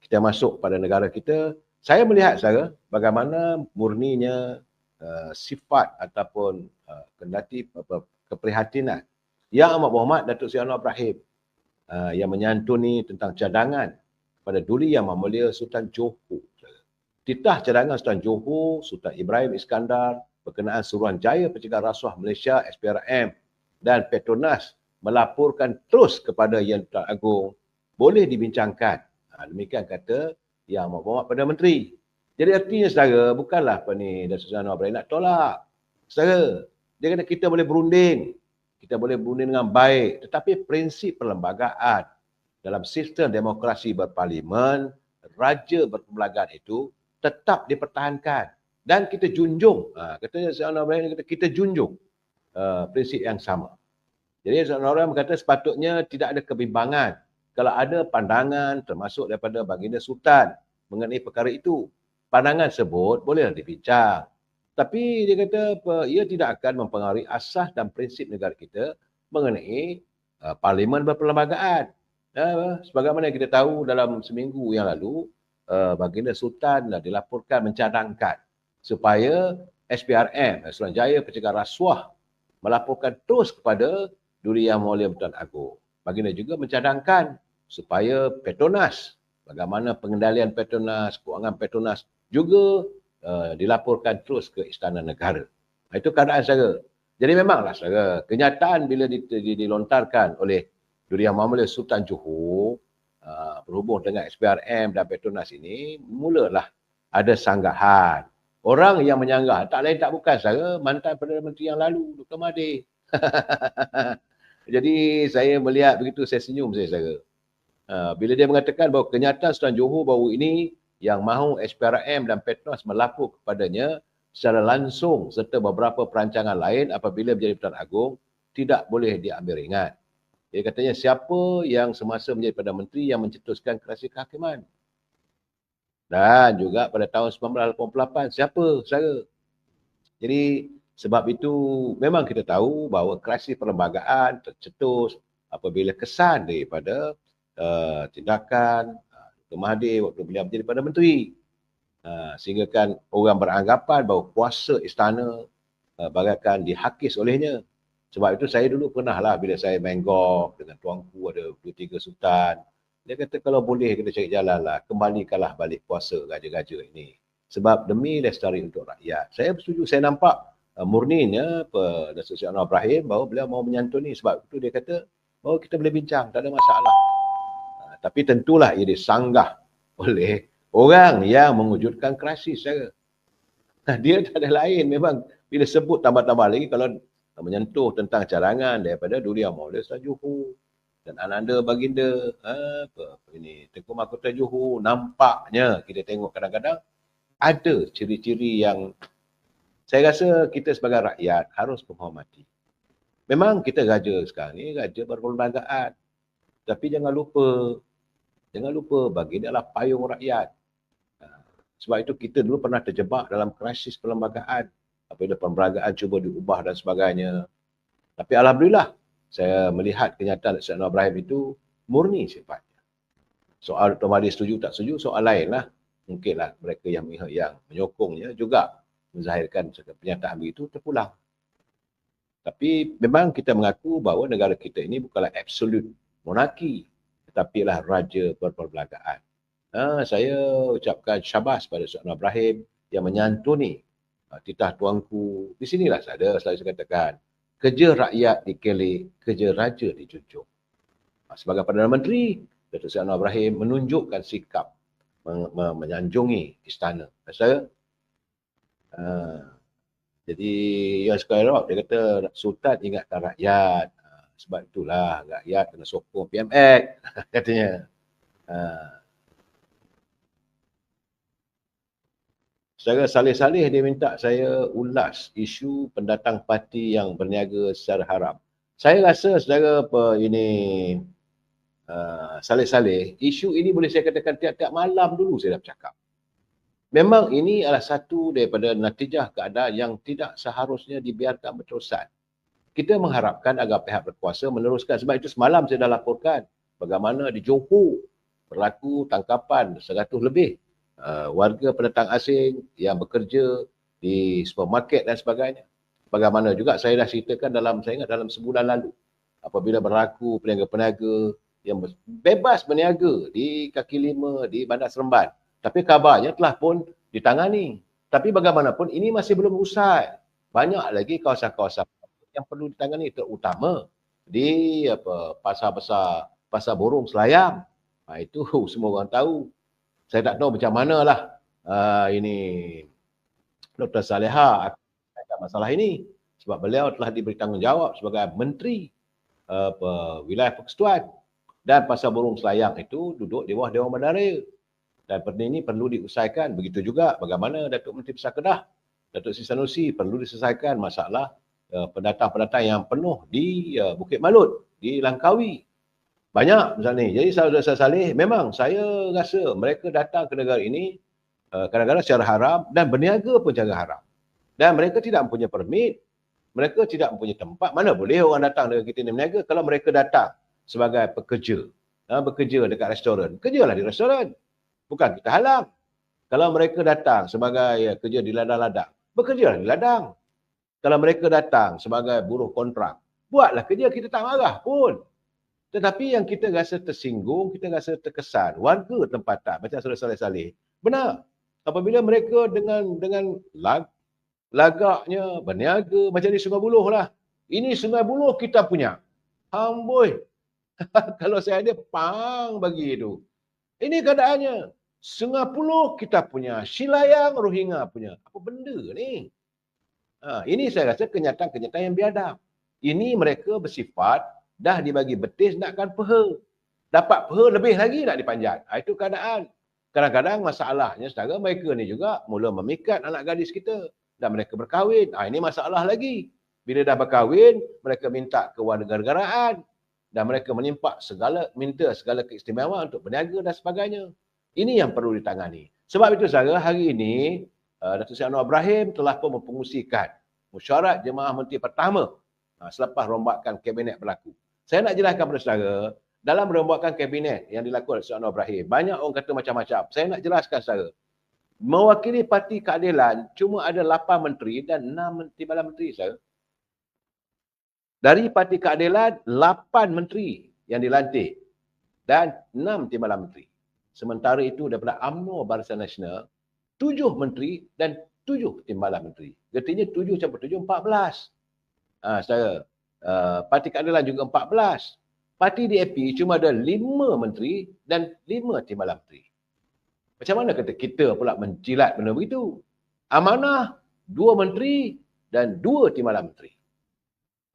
kita masuk pada negara kita, saya melihat saudara bagaimana murninya sifat ataupun kendati keprihatinan Yang Amat Berhormat Datuk Seri Anwar Ibrahim yang menyantuni tentang cadangan kepada Duli Yang Maha Mulia Sultan Johor. Titah cadangan Sultan Johor, Sultan Ibrahim Iskandar berkenaan Suruhanjaya Pencegahan Rasuah Malaysia SPRM dan Petronas melaporkan terus kepada Yang Tuan Agong boleh dibincangkan. Demikian kata Yang Amat Berhormat Perdana Menteri. Jadi artinya saudara, bukanlah apa ni Datuk Seri Anwar Ibrahim nak tolak. Saudara, dia kata kita boleh berunding. Kita boleh berunding dengan baik. Tetapi prinsip perlembagaan dalam sistem demokrasi berparlimen, raja berperlembagaan itu tetap dipertahankan. Dan kita junjung. Katanya Seri Anwar Ibrahim kata kita junjung prinsip yang sama. Jadi Seri Anwar Ibrahim berkata sepatutnya tidak ada kebimbangan kalau ada pandangan termasuk daripada Baginda Sultan mengenai perkara itu. Pandangan tersebut bolehlah dibincang. Tapi dia kata ia tidak akan mempengaruhi asas dan prinsip negara kita mengenai parlimen berperlembagaan. Sebagaimana kita tahu dalam seminggu yang lalu, Baginda Sultan dilaporkan mencadangkan supaya SPRM, Suruhanjaya Pencegahan Rasuah, melaporkan terus kepada Duli Yang Mulia Tuan Agong. Baginda juga mencadangkan supaya Petronas, bagaimana pengendalian Petronas, kewangan Petronas juga dilaporkan terus ke Istana Negara. Itu keadaan saudara. Jadi memanglah saudara, kenyataan bila dilontarkan oleh Duli Yang Maha Mulia Sultan Johor berhubung dengan SPRM dan Petronas ini, mulalah ada sanggahan. Orang yang menyanggah tak lain tak bukan saudara, mantan Perdana Menteri yang lalu, Dr. Mahathir. Jadi saya melihat begitu, saya senyum saudara. Bila dia mengatakan bahawa kenyataan Sultan Johor baru ini yang mahu SPRM dan Petronas melapor kepadanya secara langsung serta beberapa perancangan lain apabila menjadi Tuan Agong tidak boleh diambil ringan. Dia katanya siapa yang semasa menjadi Perdana Menteri yang mencetuskan kerasi kehakiman. Dan juga pada tahun 1988 siapa saudara. Jadi sebab itu memang kita tahu bahawa kerasi perlembagaan tercetus apabila kesan daripada tindakan Dr. Mahathir waktu beliau menjadi Perdana Menteri. Sehingga kan orang beranggapan bahawa kuasa istana bagaikan dihakis olehnya. Sebab itu saya dulu pernah lah bila saya main golf dengan tuanku ada 2-3 sultan. Dia kata kalau boleh kita cari jalan lah, kembalikanlah balik kuasa raja-raja ini. Sebab demi lestari untuk rakyat. Saya bersetuju, saya nampak murninya Datuk Seri Anwar Ibrahim bahawa beliau mahu menyantuni. Sebab itu dia kata bahawa kita boleh bincang, tak ada masalah. Tapi tentulah ia disanggah oleh orang yang mewujudkan krisis saja. Dia tak ada lain. Memang bila sebut tambah-tambah lagi kalau menyentuh tentang cadangan daripada Duli Yang Mulia Sultan Johor dan Ananda Baginda Tengku Mahkota Johor, nampaknya kita tengok kadang-kadang ada ciri-ciri yang saya rasa kita sebagai rakyat harus menghormati. Memang kita raja sekarang ni, raja berperlembagaan. Tapi jangan lupa baginda adalah payung rakyat. Sebab itu kita dulu pernah terjebak dalam krisis perlembagaan. Apabila perlembagaan cuba diubah dan sebagainya. Tapi alhamdulillah, saya melihat kenyataan Seri Anwar Ibrahim itu murni sifatnya. Soal Dr. Mahathir setuju tak setuju, soal lain lah. Mungkinlah mereka yang menyokongnya juga menzahirkan pernyataan begitu terpulang. Tapi memang kita mengaku bahawa negara kita ini bukanlah absolut monarki, tetapi ialah raja berperlembagaan. Saya ucapkan syabas pada Seri Anwar Ibrahim yang menyantuni titah tuanku. Di sinilah selalu saya katakan, kerja rakyat dikelik, kerja raja dijunjung. Sebagai Perdana Menteri, Datuk Seri Anwar Ibrahim menunjukkan sikap menyanjungi istana. Saya jadi yang sekarang dia kata Sultan ingatkan rakyat. Sebab itulah rakyat kena sokong PMX katanya. Secara salih-salih dia minta saya ulas isu pendatang parti yang berniaga secara haram. Saya rasa saudara salih-salih, isu ini boleh saya katakan tiap-tiap malam dulu saya dah bercakap. Memang ini adalah satu daripada natijah keadaan yang tidak seharusnya dibiarkan berterusan. Kita mengharapkan agar pihak berkuasa meneruskan. Sebab itu semalam saya dah laporkan bagaimana di Johor berlaku tangkapan 100 lebih warga pendatang asing yang bekerja di supermarket dan sebagainya. Bagaimana juga saya dah ceritakan saya ingat dalam sebulan lalu, apabila berlaku peniaga-peniaga yang bebas berniaga di kaki lima di Bandar Seremban. Tapi kabarnya telah pun ditangani. Tapi bagaimanapun ini masih belum usai. Banyak lagi kawasan-kawasan yang perlu ditangani, terutama di pasar besar, pasar burung Selayang. Itu semua orang tahu. Saya tak tahu macam manalah ini Dr. Saleha akan masalah ini. Sebab beliau telah diberi tanggungjawab sebagai Menteri Wilayah Persekutuan. Dan pasar burung Selayang itu duduk di bawah Dewan Bandaraya. Dan benda ini perlu diusaikan. Begitu juga bagaimana Datuk Menteri Besar Kedah, Datuk Seri Sanusi perlu diselesaikan masalah pendatang-pendatang yang penuh di Bukit Malut, di Langkawi. Banyak misalnya ni. Jadi saudara Saleh, memang saya rasa mereka datang ke negara ini kadang-kadang secara haram dan berniaga pun secara haram. Dan mereka tidak mempunyai permit, mereka tidak mempunyai tempat. Mana boleh orang datang dengan kita ni berniaga kalau mereka datang sebagai pekerja. Bekerja dekat restoran, kerjalah di restoran. Bukan kita halang. Kalau mereka datang sebagai kerja di ladang-ladang, bekerjalah di ladang. Kalau mereka datang sebagai buruh kontrak, buatlah kerja, kita tak marah pun. Tetapi yang kita rasa tersinggung, kita rasa terkesan, warga tempatan, macam Saudara Saleh, benar. Apabila mereka dengan lagaknya berniaga, macam di Sungai Buloh lah. Ini Sungai Buloh kita punya. Amboi. Kalau saya ada, pang bagi itu. Ini keadaannya. Sungai Buloh kita punya. Silayang Rohingya punya. Apa benda ni? Ini saya rasa kenyataan-kenyataan yang biadab. Ini mereka bersifat dah dibagi betis nakkan peha. Dapat peha lebih lagi nak dipanjat. Itu keadaan. Kadang-kadang masalahnya saudara mereka ni juga mula memikat anak gadis kita. Dan mereka berkahwin. Ini masalah lagi. Bila dah berkahwin, mereka minta kewarganegaraan. Dan mereka minta segala keistimewaan untuk berniaga dan sebagainya. Ini yang perlu ditangani. Sebab itu saudara, hari ini Datuk Seri Anwar Ibrahim telah pun mempengusikan mesyuarat Jemaah Menteri pertama selepas rombakan kabinet berlaku. Saya nak jelaskan kepada saudara, dalam rombakan kabinet yang dilakukan oleh Datuk Seri Anwar Ibrahim, banyak orang kata macam-macam. Saya nak jelaskan saudara, mewakili Parti Keadilan cuma ada 8 menteri dan 6 timbalan menteri saudara. Dari Parti Keadilan, 8 menteri yang dilantik dan 6 timbalan menteri. Sementara itu daripada UMNO Barisan Nasional, 7 menteri dan 7 timbalan menteri. Artinya 7 campur 7, 14. Saudara, Parti Keadilan juga 14. Parti DAP cuma ada 5 menteri dan 5 timbalan menteri. Macam mana kata kita pula menjilat benda begitu? Amanah 2 menteri dan 2 timbalan menteri.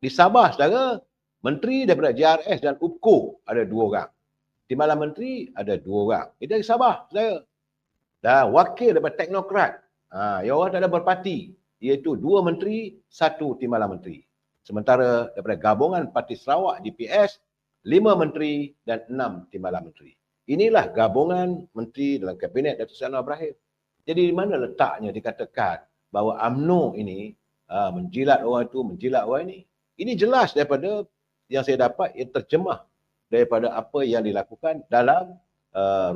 Di Sabah, saudara, menteri daripada JRS dan UPKO ada 2 orang. Timbalan menteri ada 2 orang. Itu di Sabah, saudara. Dan wakil daripada teknokrat, yang orang tak ada berparti, iaitu 2 menteri, 1 timbalan menteri. Sementara daripada gabungan Parti Sarawak DPS, 5 menteri dan 6 timbalan menteri. Inilah gabungan menteri dalam kabinet Datuk Seri Anwar Ibrahim. Jadi di mana letaknya dikatakan bahawa UMNO ini menjilat orang itu, menjilat orang ini? Ini jelas daripada yang saya dapat, yang terjemah daripada apa yang dilakukan dalam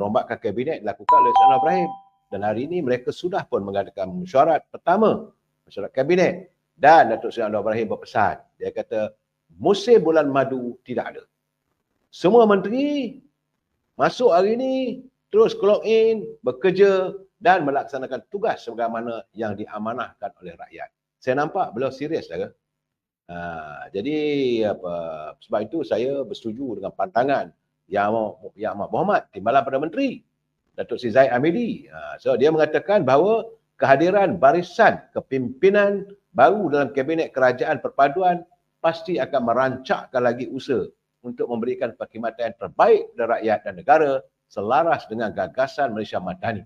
rombakan kabinet dilakukan oleh Datuk Seri Anwar Ibrahim. Dan hari ini mereka sudah pun mengadakan mesyuarat pertama, mesyuarat kabinet. Dan Datuk Seri Anwar Ibrahim berpesan, dia kata musim bulan madu tidak ada. Semua menteri masuk hari ini, terus clock in, bekerja dan melaksanakan tugas sebagaimana yang diamanahkan oleh rakyat. Saya nampak beliau serius, saudara. Jadi sebab itu saya bersetuju dengan pandangan Yang Amat Berhormat Timbalan Perdana Menteri Datuk Seri Zahid Hamidi. So dia mengatakan bahawa kehadiran barisan kepimpinan baru dalam kabinet kerajaan perpaduan pasti akan merancakkan lagi usaha untuk memberikan perkhidmatan yang terbaik kepada rakyat dan negara selaras dengan gagasan Malaysia Madani.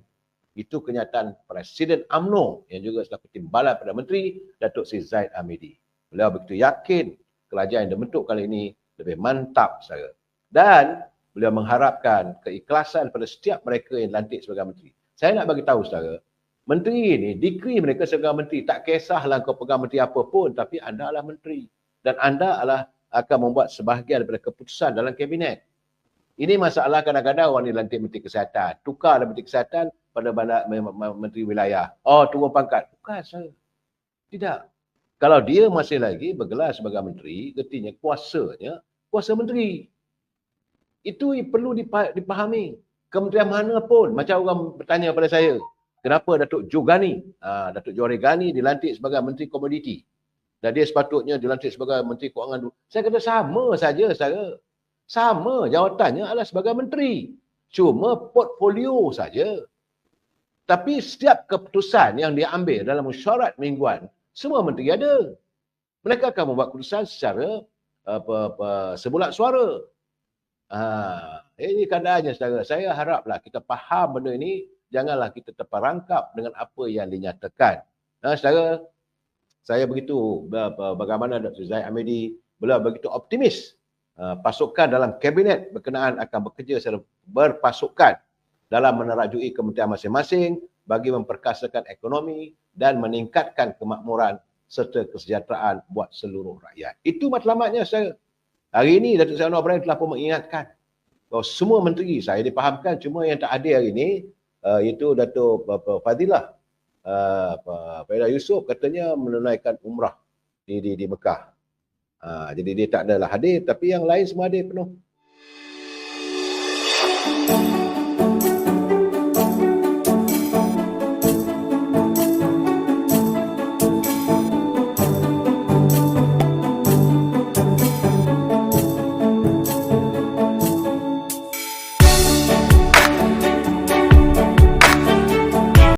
Itu kenyataan Presiden UMNO yang juga selaku Timbalan Perdana Menteri Datuk Seri Zahid Hamidi. Beliau begitu yakin kerajaan yang dibentuk kali ini lebih mantap, saudara. Dan beliau mengharapkan keikhlasan pada setiap mereka yang dilantik sebagai menteri. Saya nak bagi tahu, saudara, menteri ini, degree mereka sebagai menteri, tak kisahlah kau pegang menteri apa pun, tapi anda adalah menteri. Dan anda akan membuat sebahagian daripada keputusan dalam kabinet. Ini masalah kadang-kadang orang dilantik Menteri Kesihatan. Tukar Menteri Kesihatan pada Menteri Wilayah. Oh, turun pangkat. Bukan, saya. Tidak. Kalau dia masih lagi bergelar sebagai menteri, artinya kuasanya kuasa menteri. Itu perlu dipahami. Kementerian mana pun, macam orang bertanya pada saya, kenapa Datuk Jogani, Datuk Johari Gani dilantik sebagai Menteri Komoditi dan dia sepatutnya dilantik sebagai Menteri Kewangan dulu. Saya kata sama saja, saudara. Sama, jawatannya adalah sebagai menteri. Cuma portfolio saja. Tapi setiap keputusan yang dia ambil dalam mesyuarat mingguan, semua menteri ada. Mereka akan membuat keputusan secara sebulat suara. Ini keadaannya, saudara. Saya haraplah kita faham benda ini, janganlah kita terperangkap dengan apa yang dinyatakan. Saudara, saya begitu bagaimana Dr. Zahid Hamidi beliau begitu optimis pasukan dalam kabinet berkenaan akan bekerja secara berpasukan dalam menerajui kementerian masing-masing bagi memperkasakan ekonomi dan meningkatkan kemakmuran serta kesejahteraan buat seluruh rakyat. Itu matlamatnya, saya. Hari ini Datuk Seri Anwar Ibrahim telah pun mengingatkan bahawa semua menteri, saya dipahamkan, cuma yang tak hadir hari ini iaitu Datuk Fadilah Fadilah Yusof katanya menunaikan umrah di Mekah. Jadi dia tak adalah hadir, tapi yang lain semua hadir penuh.